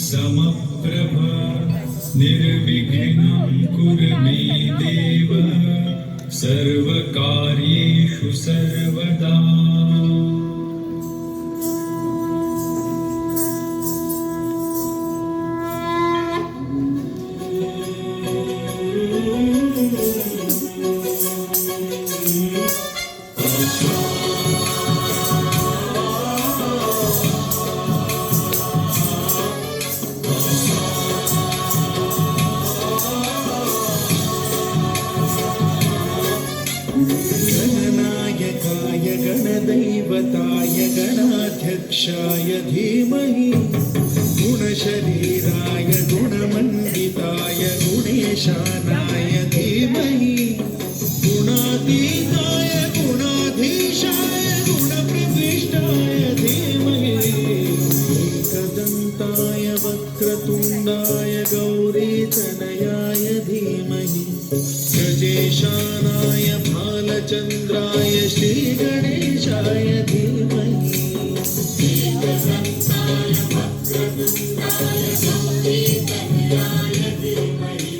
समप्रभ निर्विघ्नं कुरु मे देव सर्वकार्येषु सर्वदा। गणनायकाय गणदैवताय गणाध्यक्षाय धीमहि गुणशरीराय गुणमण्डिताय गुणेशानाय धीमहि गुणातीताय गुणाधीशाय गुणप्रविष्टाय धीमहि एकदन्ताय वक्रतुण्डाय गौरीतनयाय धीमहि गजेशानाय भालचन्द्राय श्रीगणेशाय धीमहि एकदन्ताय वक्रतुण्डाय गौरीतनयाय धीमहि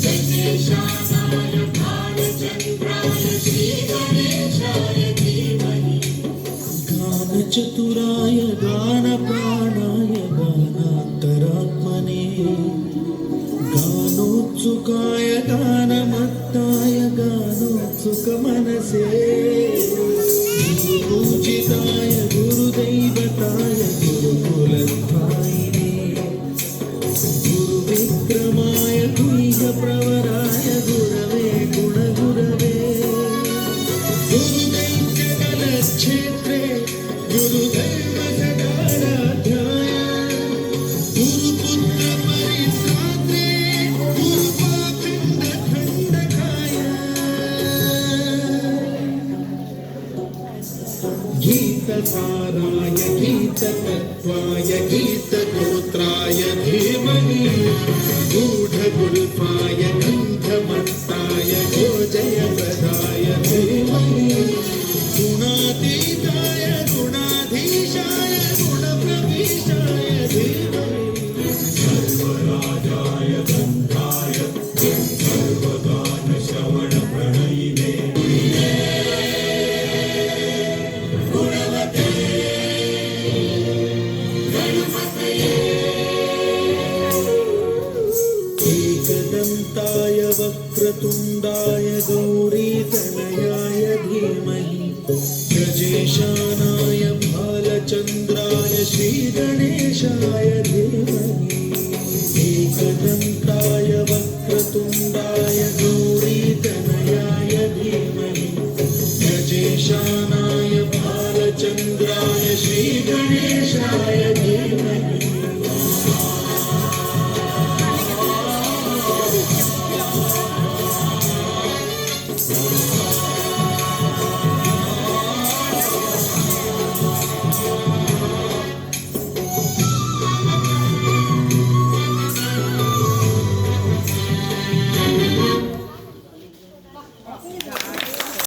गजेशानाय भालचन्द्राय श्रीगणेशाय धीमहि गानचतुराय गानप्राणाय गानान्तरात्मने गानोत्सुकाय गानमत्ताय गानोत्सुकमनसे गुरुपूजिताय गुरुदैवताय गुरुकुलस्थायिने गुरुविक्रमाय गुह्यप्रवराय गुरवे गुणगुरवे गुरुदैत्यकलक्षेत्रे गुरुदैवसदाराध्याय गुरुपुत्रपरित्रात्रे गुरुपाखण्डखण्डकाय गीतसाराय गीततत्त्वाय गीतगोत्राय धीमहि गूढगुल्फाय गन्धमत्ताय गोजयप्रदाय धीमहि गुणातीताय गुणाधीशाय गुणप्रविष्टाय धीमहि सर्वराजाय गन्धाय सर्वदानश्रवणप्रणयिने गुणवते गणपतये एकदन्ताय वक्रतुण्डाय गौरीतनयाय धीमहि गजेशानाय भालचन्द्राय श्रीगणेशाय धीमहि एकदन्ताय वक्रतुण्डाय गौरीतनयाय धीमहि गजेशानाय भालचन्द्राय श्रीगणेशाय धीमहि